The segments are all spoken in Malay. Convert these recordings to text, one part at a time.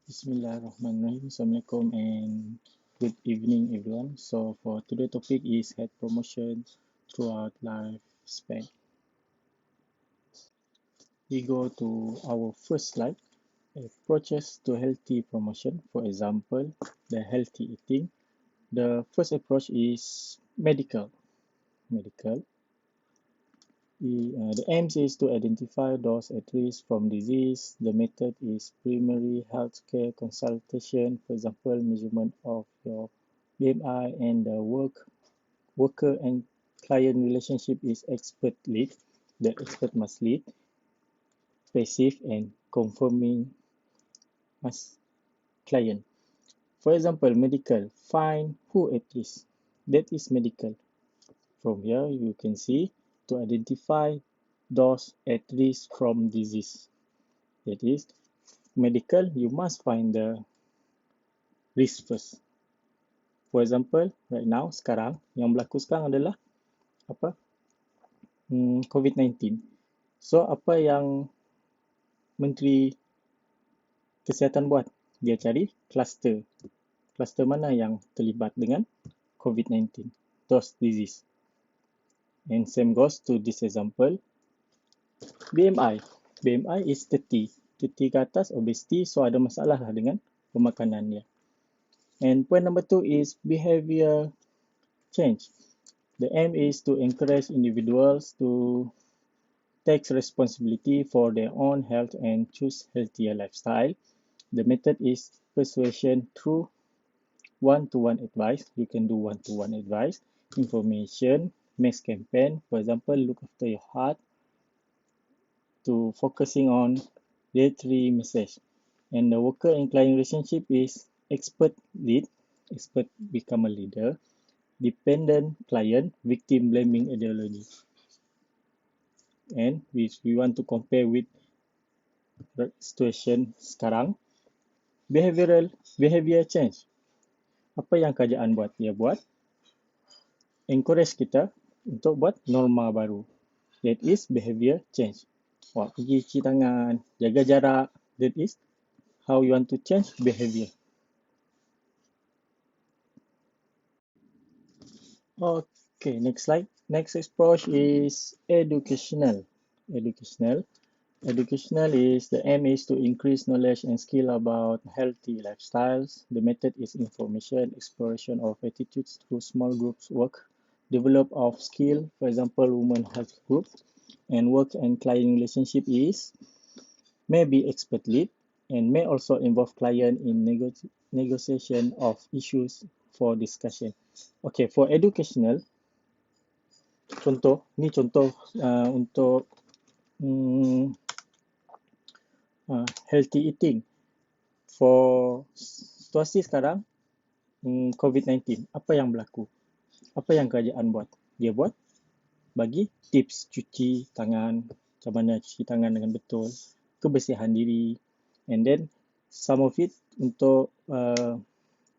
Bismillahirrahmanirrahim. Assalamualaikum and good evening, everyone. So for today's topic is health promotion throughout lifespan. We go to our first slide, approaches to healthy promotion. For example, the healthy eating. The first approach is medical. Medical. The aim is to identify those at risk from disease. The method is primary healthcare consultation, for example, measurement of your BMI, and the worker and client relationship is expert lead. The expert must lead, passive and confirming must client. For example, medical, find who at risk. That is medical. From here, you can see to identify those at risk from disease. That is, medical, you must find the risk first. For example, right now, sekarang, yang berlaku sekarang adalah apa? COVID-19. So, apa yang Menteri Kesihatan buat? Dia cari kluster. Kluster mana yang terlibat dengan COVID-19, those disease. And same goes to this example. BMI. BMI is 30. 30 ke atas, obesity, so ada masalah lah dengan pemakanan dia. And point number 2 is behavior change. The aim is to encourage individuals to take responsibility for their own health and choose healthier lifestyle. The method is persuasion through one-to-one advice. You can do one-to-one advice, information, mass campaign. For example, look after your heart, to focusing on dietary message. And the worker and client relationship is expert lead, expert become a leader, dependent client, victim blaming ideology. And which we want to compare with the situation sekarang, behavior change. Apa yang kerajaan buat? Dia buat encourage kita untuk buat norma baru. That is behavior change. Wah, pergi cuci tangan, jaga jarak. That is how you want to change behavior. Okay, next slide. Next approach is educational. Educational is the aim is to increase knowledge and skill about healthy lifestyles. The method is information, exploration of attitudes through small groups work, develop of skill, for example, women health group, and work and client relationship is may be expert lead and may also involve client in negotiation of issues for discussion. Okay, for educational, contoh untuk healthy eating. For situasi sekarang, COVID-19, apa yang berlaku? Apa yang kerajaan buat? Dia buat bagi tips cuci tangan, macam mana cuci tangan dengan betul, kebersihan diri, and then some of it untuk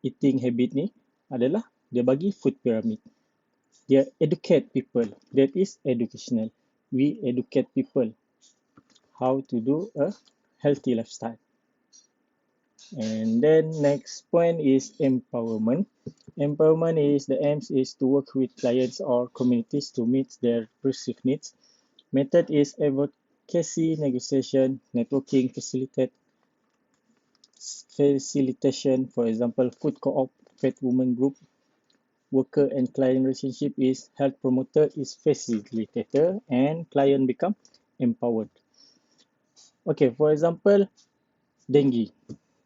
eating habit ni adalah dia bagi food pyramid. Dia educate people. That is educational. We educate people how to do a healthy lifestyle. And then next point is empowerment. Empowerment is the aim is to work with clients or communities to meet their perceived needs. Method is advocacy, negotiation, networking, facilitation. For example, food co-op, fat women group. Worker and client relationship is health promoter is facilitator and client become empowered. Okay, for example, dengue.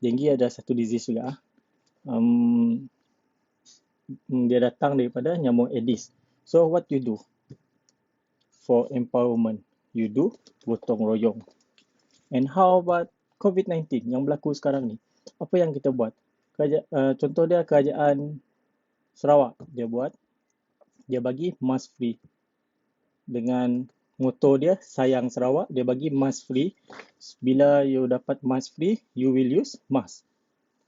Dengue ada satu disease juga. Dia datang daripada nyamuk Aedes. So what you do for empowerment? You do gotong royong. And how about COVID-19 yang berlaku sekarang ni? Apa yang kita buat? Contoh dia kerajaan Sarawak, dia bagi mask free. Dengan moto dia, sayang Sarawak, dia bagi mask free. Bila you dapat mask free, you will use mask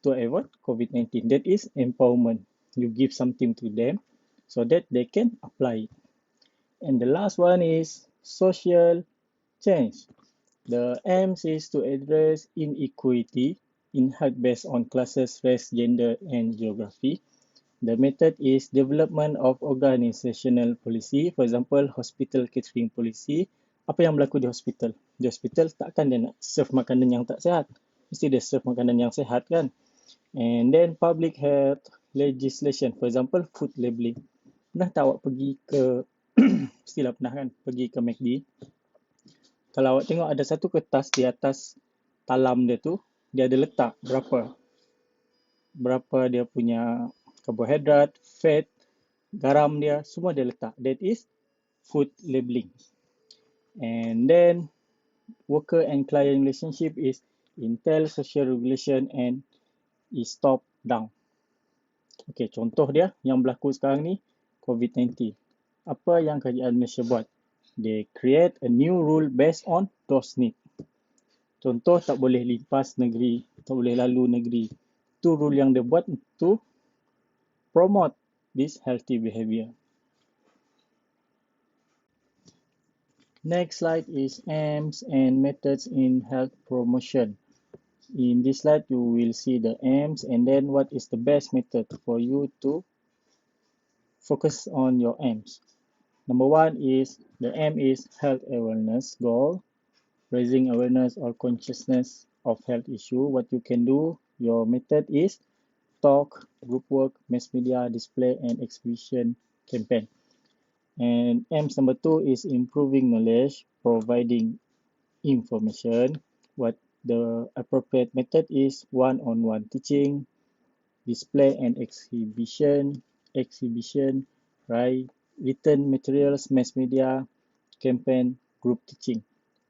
to avoid COVID-19. That is empowerment. You give something to them so that they can apply it. And the last one is social change. The aim is to address inequality in health based on classes, race, gender, and geography. The method is development of organizational policy. For example, hospital catering policy. Apa yang berlaku di hospital? Di hospital takkan dia nak serve makanan yang tak sihat. Mesti dia serve makanan yang sihat kan? And then public health legislation. For example, food labeling. Pernah tak awak pergi ke, mestilah pernah kan, pergi ke McD. Kalau awak tengok ada satu kertas di atas talam dia tu, dia ada letak berapa dia punya karbohidrat, fat, garam dia, semua dia letak. That is food labeling. And then worker and client relationship is intel, social regulation and is top down. Okey, contoh dia yang berlaku sekarang ni COVID-19. Apa yang kerajaan Malaysia buat? They create a new rule based on those needs. Contoh, tak boleh limpas negeri, tak boleh lalu negeri. Itu rule yang dia buat to promote this healthy behavior. Next slide is aims and methods in health promotion. In this slide, you will see the aims and then what is the best method for you to focus on your aims. Number one is, the aim is health awareness goal, raising awareness or consciousness of health issue. What you can do, your method is talk, group work, mass media, display, and exhibition campaign. And aims number two is improving knowledge, providing information. What the appropriate method is one-on-one teaching, display and exhibition, right? Written materials, mass media, campaign, group teaching.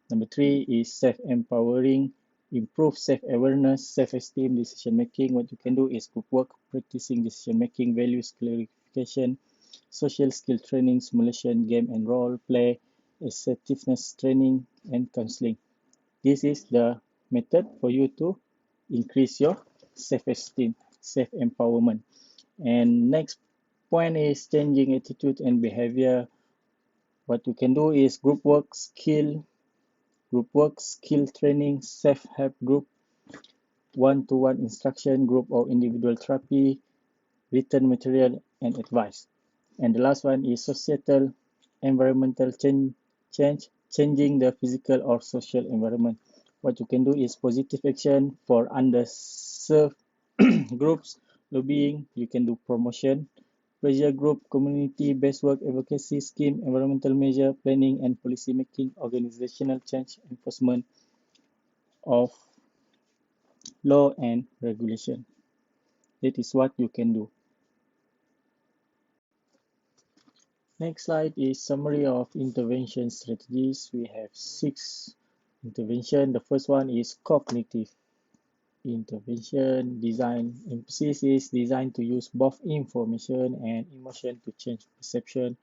Number three is self-empowering, improve self-awareness, self-esteem, decision-making. What you can do is group work, practicing decision-making, values clarification, social skill training, simulation, game and role play, assertiveness training, and counseling. This is the method for you to increase your self-esteem, self-empowerment. And next point is changing attitude and behavior. What you can do is group work, skill training, self-help group, one-to-one instruction group or individual therapy, written material and advice. And the last one is societal environmental change, changing the physical or social environment. What you can do is positive action for underserved groups, lobbying, you can do promotion, pressure group, community-based work, advocacy scheme, environmental measure, planning and policy making, organizational change, enforcement of law and regulation. That is what you can do. Next slide is summary of intervention strategies. We have 6 intervention. The first one is cognitive intervention design. Emphasis is designed to use both information and emotion to change perception.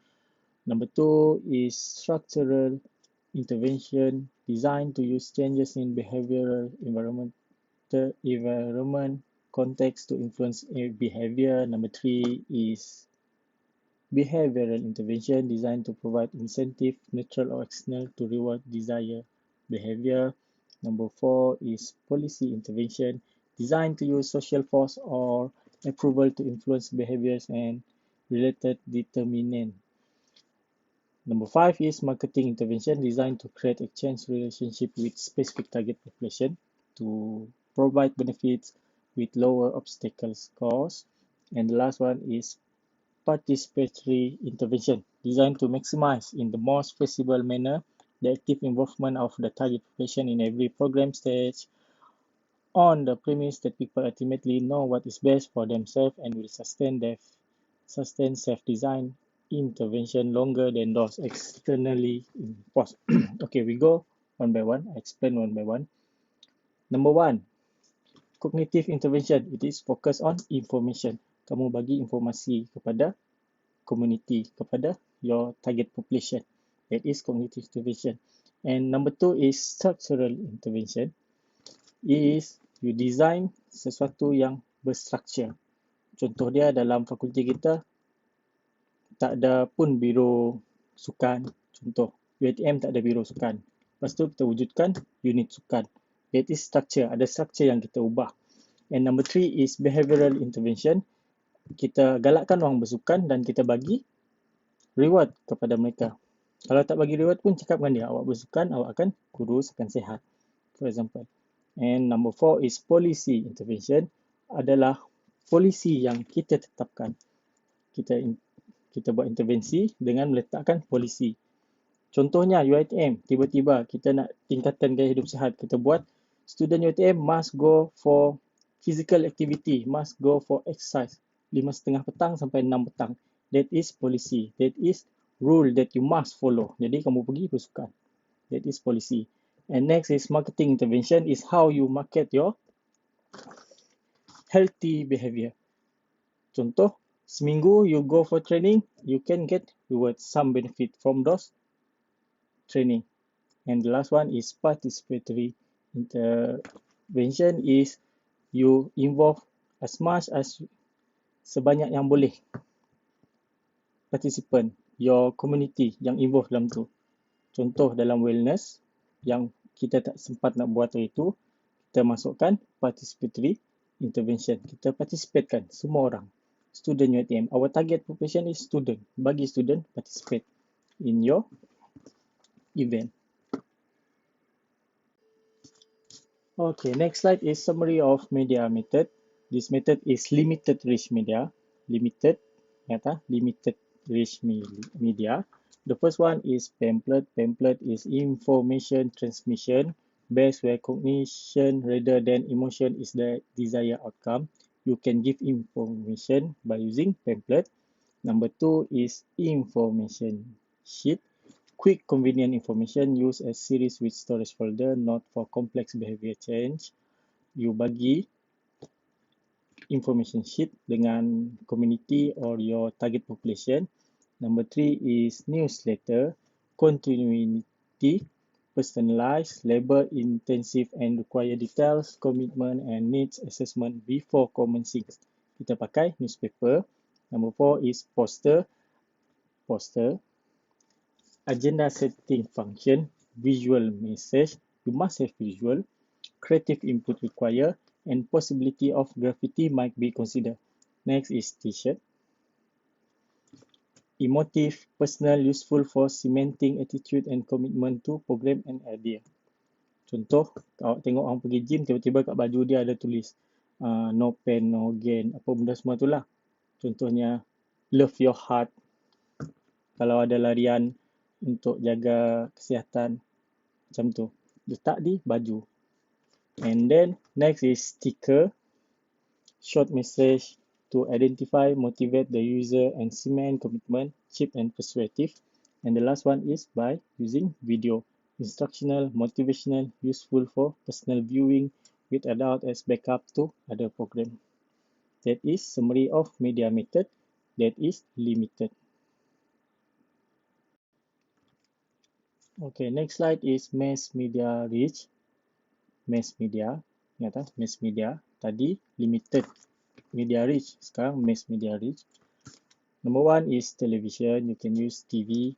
Number 2 is structural intervention designed to use changes in behavioral environment context to influence behavior. Number 3 is behavioral intervention designed to provide incentive, neutral or external, to reward desired behavior. Number 4 is policy intervention designed to use social force or approval to influence behaviors and related determinant. Number 5 is marketing intervention designed to create a change relationship with specific target population to provide benefits with lower obstacles cost. And the last one is participatory intervention designed to maximize in the most feasible manner the active involvement of the target population in every program stage on the premise that people ultimately know what is best for themselves and will sustain self-designed intervention longer than those externally imposed. Okay, we go one by one. I explain one by one. Number 1, cognitive intervention. It is focused on information. Kamu bagi informasi kepada community, kepada your target population. That is cognitive intervention. And number 2 is structural intervention. Is you design sesuatu yang berstructure. Contoh dia dalam fakulti kita tak ada pun biro sukan. Contoh, UiTM tak ada biro sukan. Lepas tu kita wujudkan unit sukan. That is structure. Ada structure yang kita ubah. And number 3 is behavioral intervention. Kita galakkan orang bersukan dan kita bagi reward kepada mereka. Kalau tak bagi reward pun cakap dengan dia, awak bersukan, awak akan kurus, akan sihat. For example. And number 4 is policy intervention. Adalah polisi yang kita tetapkan. Kita buat intervensi dengan meletakkan polisi. Contohnya UiTM, tiba-tiba kita nak tingkatkan gaya hidup sihat, kita buat student UiTM must go for physical activity, must go for exercise 5:30 petang sampai 6 petang. That is policy. That is rule that you must follow. Jadi kamu pergi bersukan. That is policy. And next is marketing intervention, is how you market your healthy behavior. Contoh, seminggu you go for training, you can get reward, some benefit from those training. And the last one is participatory intervention, is you involve as much as sebanyak yang boleh participant, your community yang involve dalam tu. Contoh dalam wellness yang kita tak sempat nak buat hari tu, kita masukkan participatory intervention. Kita participatekan semua orang. Student UiTM, our target population is student. Bagi student participate in your event. Okay, next slide is summary of media method. This method is limited reach media. Limited reach media. The first one is pamphlet. Pamphlet is information transmission based where cognition rather than emotion is the desired outcome. You can give information by using pamphlet. Number 2 is information sheet. Quick, convenient information used as series with storage folder, not for complex behavior change. You bagi information sheet dengan community or your target population. Number 3 is newsletter. Continuity, personalized, labor intensive and require details, commitment and needs assessment before commencing. Kita pakai newspaper. Number 4 is poster. Agenda setting function, visual message, you must have visual, creative input required, and possibility of graffiti might be considered. Next is t-shirt. Emotive, personal, useful for cementing attitude and commitment to program and idea. Contoh, awak tengok orang pergi gym, tiba-tiba kat baju dia ada tulis no pain, no gain, apa benda semua tu lah. Contohnya, love your heart. Kalau ada larian untuk jaga kesihatan, macam tu, letak di baju. And then next is sticker, short message to identify, motivate the user and cement commitment, cheap and persuasive. And the last one is by using video, instructional, motivational, useful for personal viewing with adult as backup to other program. That is summary of media method that is limited. Okay, next slide is mass media reach. Mass media, ingat mass media. Tadi limited media reach, sekarang mass media reach. Number 1 is television. You can use TV.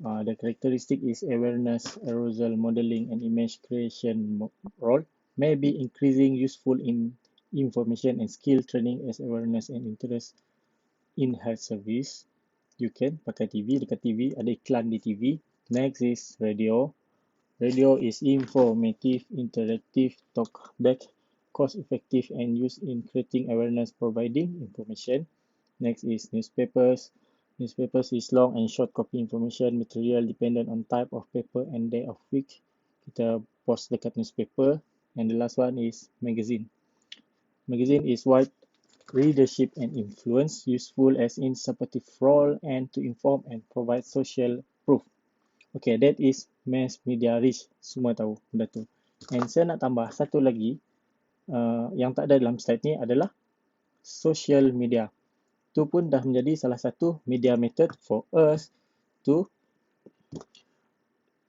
The characteristic is awareness, arousal, modeling, and image creation role. May be increasing useful in information and skill training as awareness and interest in health service. You can pakai TV, dekat TV ada iklan di TV. Next is radio. Radio is informative, interactive, talk-back, cost-effective, and used in creating awareness, providing information. Next is newspapers. Newspapers is long and short copy information material dependent on type of paper and day of week. Kita post dekat newspaper. And the last one is magazine. Magazine is wide readership and influence, useful as in supportive role and to inform and provide social proof. Okay, that is mass media reach. Semua tahu benda tu. And saya nak tambah satu lagi yang tak ada dalam slide ni adalah social media. Itu pun dah menjadi salah satu media method for us to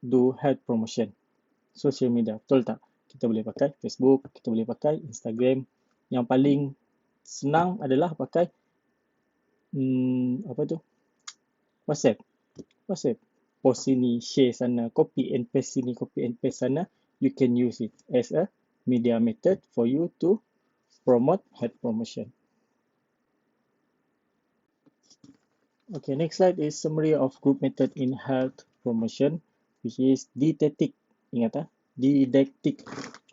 do health promotion. Social media, betul tak? Kita boleh pakai Facebook, kita boleh pakai Instagram. Yang paling senang adalah pakai WhatsApp. Post sini, share sana, copy and paste sini, copy and paste sana. You can use it as a media method for you to promote health promotion. Okay, next slide is summary of group method in health promotion, which is didactic. Ingat didactic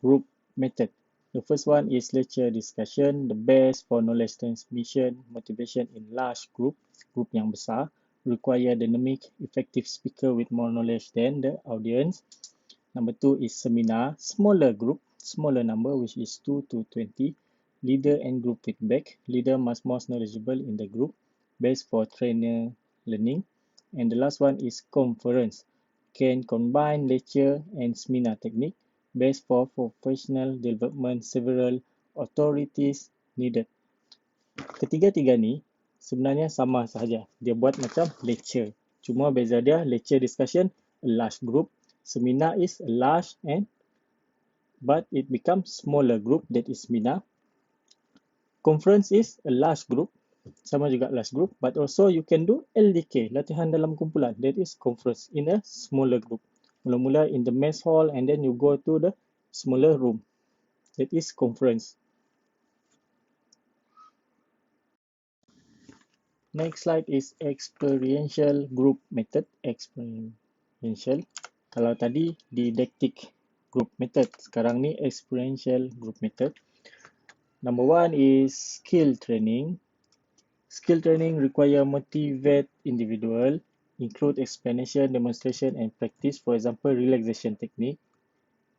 group method. The first one is lecture discussion, the best for knowledge transmission, motivation in large group yang besar, require dynamic, effective speaker with more knowledge than the audience. Number two is seminar, smaller group, smaller number, which is 2 to 20. Leader and group feedback. Leader must most knowledgeable in the group. Best for trainer learning. And the last one is conference. Can combine lecture and seminar technique. Best for professional development. Several authorities needed. Ketiga-tiga ni sebenarnya sama sahaja. Dia buat macam lecture. Cuma beza dia, lecture discussion, a large group. Seminar is a large but it becomes smaller group, that is seminar. Conference is a large group, sama juga large group, but also you can do LDK, latihan dalam kumpulan, that is conference in a smaller group. Mula-mula in the mess hall and then you go to the smaller room, that is conference. Next slide is experiential group method. Experiential. Kalau tadi didactic group method, sekarang ni experiential group method. Number one is skill training. Skill training require motivate individual, include explanation, demonstration, and practice. For example, relaxation technique,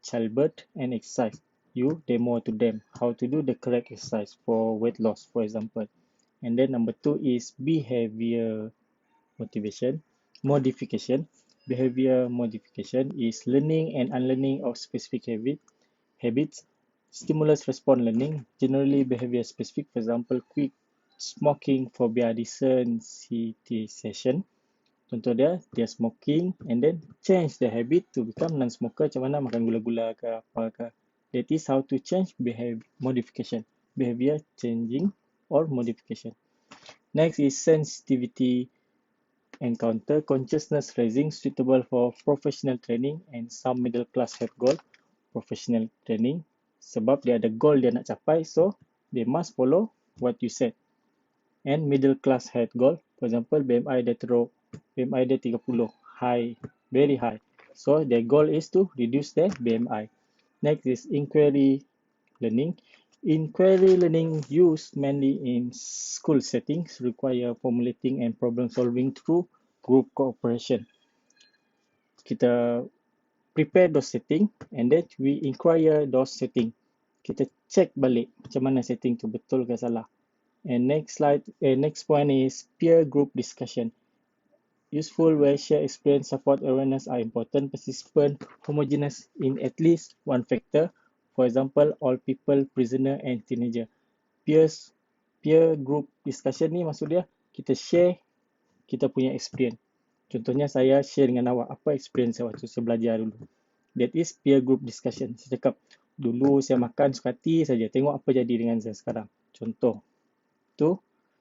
childbirth, and exercise. You demo to them how to do the correct exercise for weight loss, for example. And then number two is behavior modification. Behavior modification is learning and unlearning of specific habits. Stimulus response learning, generally behavior specific, for example, quit smoking phobia desensitization. Contoh dia smoking and then change the habit to become non-smoker, macam mana makan gula-gula ke apa ke. That is how to change behavior modification, behavior changing or modification. Next is sensitivity encounter, consciousness raising, suitable for professional training and some middle class have goal, professional training. Sebab dia ada goal dia nak capai, so they must follow what you said. And middle class head goal, for example, BMI dia teruk, BMI dia 30, high, very high. So their goal is to reduce their BMI. Next is inquiry learning. Inquiry learning used mainly in school settings, require formulating and problem solving through group cooperation. Kita prepare those setting and then we inquire those setting. Kita check balik macam mana setting tu betul ke salah. And next point is peer group discussion. Useful where share experience, support, awareness are important. Participant homogeneous in at least one factor. For example, all people, prisoner and teenager. Peer group discussion ni maksud dia kita share kita punya experience. Contohnya saya share dengan awak apa experience saya waktu saya belajar dulu. That is peer group discussion. Saya cakap dulu saya makan suka hati saja, tengok apa jadi dengan saya sekarang. Contoh. Tu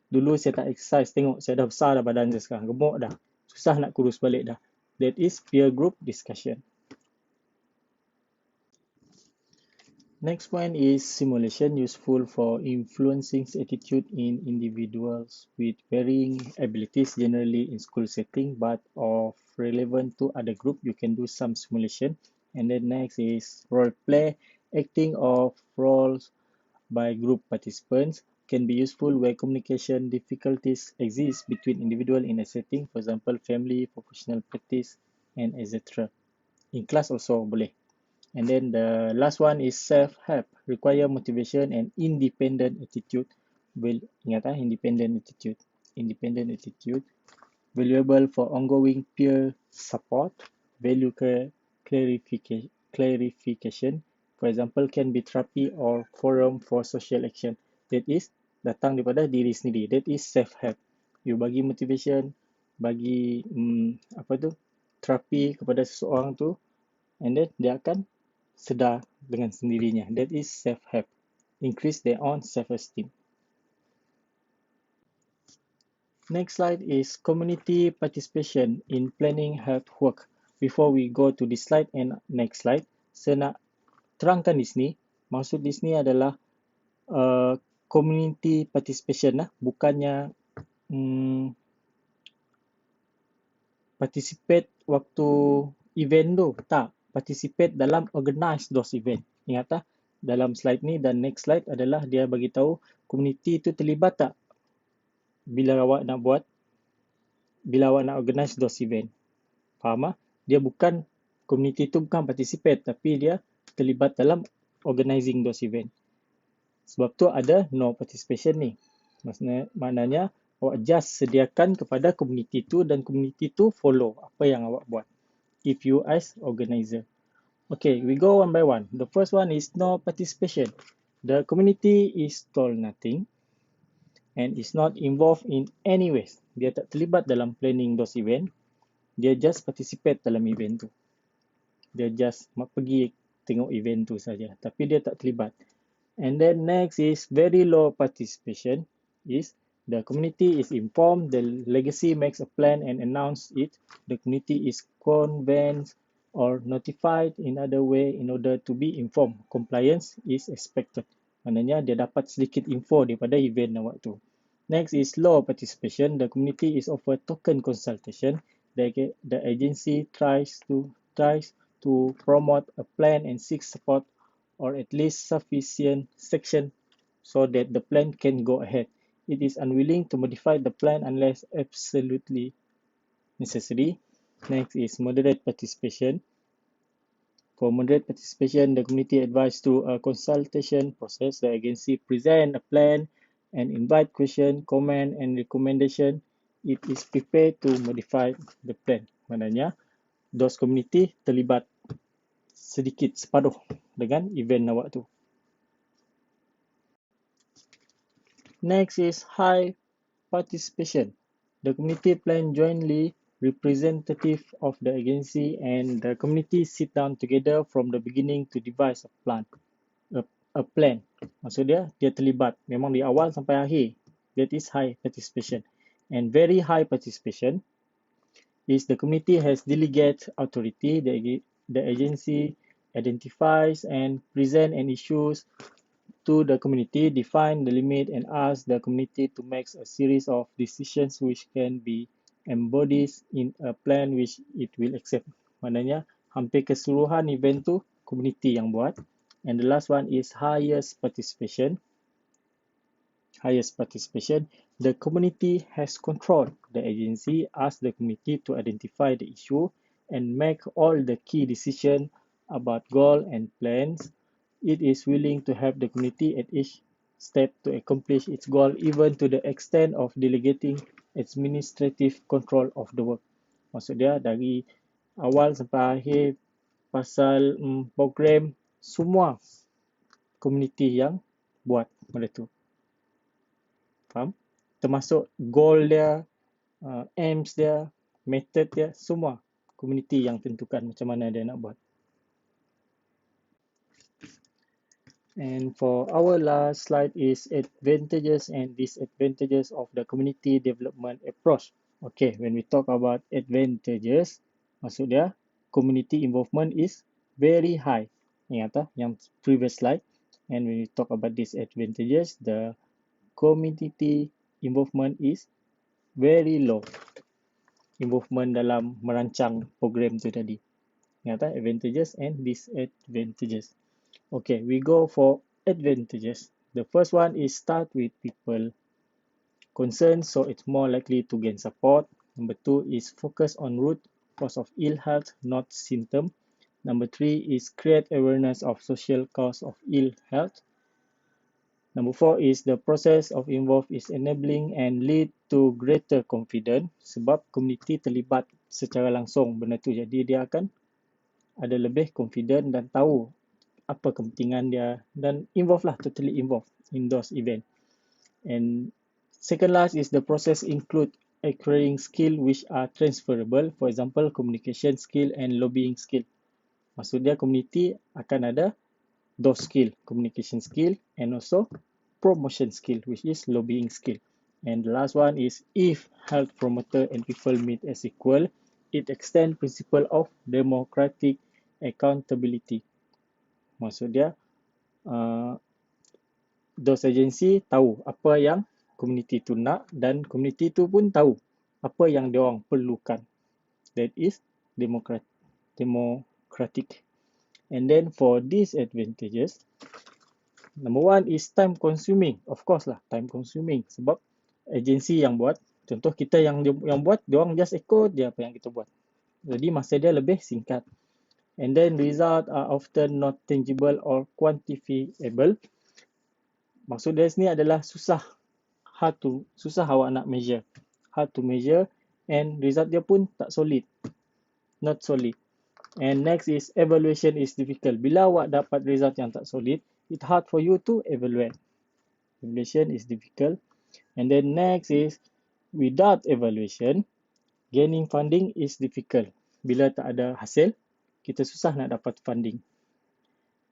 dulu saya tak exercise, tengok saya dah besar dah badan saya sekarang, gemuk dah. Susah nak kurus balik dah. That is peer group discussion. Next point is simulation, useful for influencing attitude in individuals with varying abilities, generally in school setting, but of relevant to other group, you can do some simulation. And then next is role play, acting of roles by group participants can be useful where communication difficulties exist between individual in a setting, for example, family, professional practice, and etc. In class also boleh. And then the last one is self-help, require motivation and independent attitude. Ingat independent attitude, valuable for ongoing peer support, value clarification, for example, can be therapy or forum for social action. That is datang daripada diri sendiri. That is self-help. You bagi motivation, bagi terapi kepada seseorang tu, and then dia akan sedar dengan sendirinya. That is self-help. Increase their own self-esteem. Next slide is community participation in planning health work. Before we go to this slide and next slide, saya nak terangkan di sini, maksud di sini adalah community participation lah, bukannya participate waktu event tu, tak. Participate dalam organize those event. Ingat tak? Dalam slide ni dan next slide adalah dia bagi tahu community tu terlibat tak bila awak nak organize those event. Faham tak? Dia bukan, community tu bukan participate tapi dia terlibat dalam organizing those event. Sebab tu ada no participation ni. Maknanya awak just sediakan kepada community tu dan community tu follow apa yang awak buat. If you as organizer. Okay, we go one by one. The first one is no participation. The community is told nothing and is not involved in any ways. Dia tak terlibat dalam planning those event. Dia just participate dalam event tu. Dia just pergi tengok event tu saja. Tapi dia tak terlibat. And then next is very low participation. Is the community is informed, the legacy makes a plan and announce it. The community is convinced or notified in other way in order to be informed. Compliance is expected. Maknanya dia dapat sedikit info daripada event awak tu. Next is low participation. The community is offered token consultation. The agency tries to promote a plan and seek support or at least sufficient section so that the plan can go ahead. It is unwilling to modify the plan unless absolutely necessary. Next is moderate participation. For moderate participation, the community advised through a consultation process. The agency present a plan and invite question, comment and recommendation. It is prepared to modify the plan. Maknanya, those community terlibat sedikit separuh dengan event awak tu. Next is high participation. The community plan jointly representative of the agency and the community sit down together from the beginning to devise a plan. Maksud dia terlibat memang di awal sampai akhir. That is high participation. And very high participation is the community has delegate authority. The agency identifies and present an issues to the community, define the limit and ask the community to make a series of decisions which can be embodied in a plan which it will accept. Maknanya hampir keseluruhan event tu community yang buat. And the last one is highest participation. Highest participation, the community has control. The agency asks the community to identify the issue and make all the key decisions about goal and plans. It is willing to help the community at each step to accomplish its goal, even to the extent of delegating administrative control of the work. Maksud dia dari awal sampai akhir pasal program, semua community yang buat benda tu. Faham? Termasuk goal dia, aims dia, method dia, semua community yang tentukan macam mana dia nak buat. And for our last slide is advantages and disadvantages of the community development approach. Okay, when we talk about advantages, maksud dia community involvement is very high. Ingat tak yang previous slide. And when we talk about disadvantages, the community involvement is very low. Involvement dalam merancang program tu tadi. Ingat tak advantages and disadvantages. Okay, we go for advantages. The first one is start with people concerned, so it's more likely to gain support. Number 2 is focus on root cause of ill health, not symptom. Number 3 is create awareness of social cause of ill health. Number 4 is the process of involved is enabling and lead to greater confidence, sebab community terlibat secara langsung benda tu, jadi dia akan ada lebih confident dan tahu apa kepentingan dia dan involve lah, totally involved in those event. And second last is the process include acquiring skill which are transferable, for example communication skill and lobbying skill. Maksud dia community akan ada those skill, communication skill and also promotion skill which is lobbying skill. And the last one is if health promoter and people meet as equal, it extend principle of democratic accountability. Maksud dia those agency tahu apa yang community tu nak dan community tu pun tahu apa yang diorang perlukan. That is democratic. And then for disadvantages, number one is time consuming. Of course lah, time consuming. Sebab agensi yang buat, contoh kita yang buat, diorang just ikut je apa yang kita buat. Jadi masa dia lebih singkat. And then result are often not tangible or quantifiable. Maksud dia sini adalah susah awak nak measure. Hard to measure and result dia pun tak solid. Not solid. And next is evaluation is difficult. Bila awak dapat result yang tak solid, it's hard for you to evaluate. Evaluation is difficult. And then next is without evaluation, gaining funding is difficult. Bila tak ada hasil, kita susah nak dapat funding.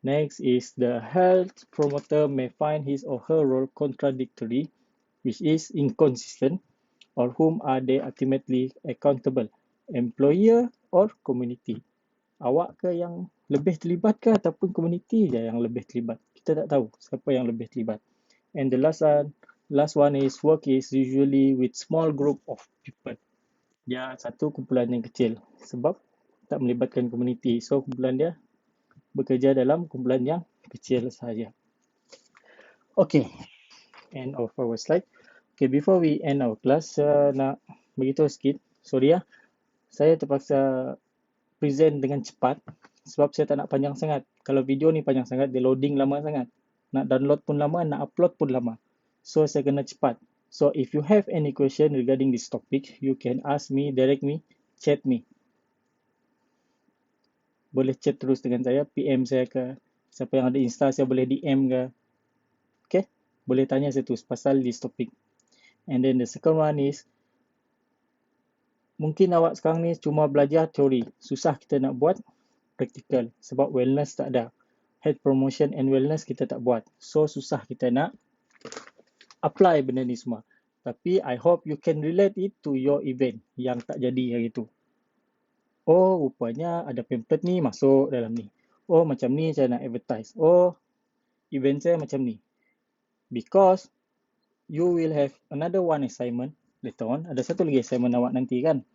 Next is the health promoter may find his or her role contradictory, which is inconsistent, or whom are they ultimately accountable, employer or community? Awak ke yang lebih terlibat ke ataupun community je yang lebih terlibat? Kita tak tahu siapa yang lebih terlibat. And the last one is work is usually with small group of people. Dia satu kumpulan yang kecil sebab tak melibatkan community. So kumpulan dia bekerja dalam kumpulan yang kecil sahaja. Okay, end of our slide. Okay, before we end our class, nak beritahu sikit. Sorry ya, saya terpaksa present dengan cepat sebab saya tak nak panjang sangat. Kalau video ni panjang sangat, dia loading lama sangat. Nak download pun lama, nak upload pun lama. So saya kena cepat. So if you have any question regarding this topic, you can ask me, direct me, chat me. Boleh chat terus dengan saya, PM saya ke, siapa yang ada Insta saya boleh DM ke. Okay, boleh tanya saya terus pasal this topic. And then the second one is, mungkin awak sekarang ni cuma belajar teori, susah kita nak buat practical sebab wellness tak ada. Health promotion and wellness kita tak buat. So susah kita nak apply benda ni semua. Tapi I hope you can relate it to your event yang tak jadi hari tu. Oh, rupanya ada pamphlet ni masuk dalam ni. Oh, macam ni saya nak advertise. Oh, event saya macam ni. Because you will have another one assignment later on. Ada satu lagi assignment awak nanti kan.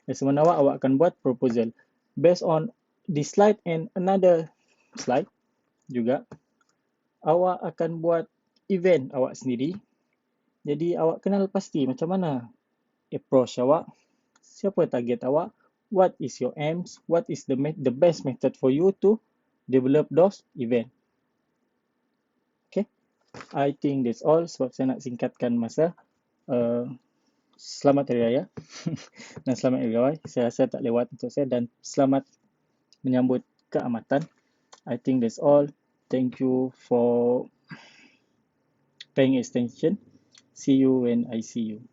Assignment awak akan buat proposal. Based on this slide and another slide juga, awak akan buat event awak sendiri. Jadi awak kenal pasti macam mana approach awak, siapa target awak, what is your aims, what is the best method for you to develop those event. Okay, I think that's all sebab saya nak singkatkan masa. Selamat Hari Raya dan selamat Hari Raya. Saya rasa tak lewat untuk saya dan selamat menyambut keamatan. I think that's all. Thank you for paying attention. See you when I see you.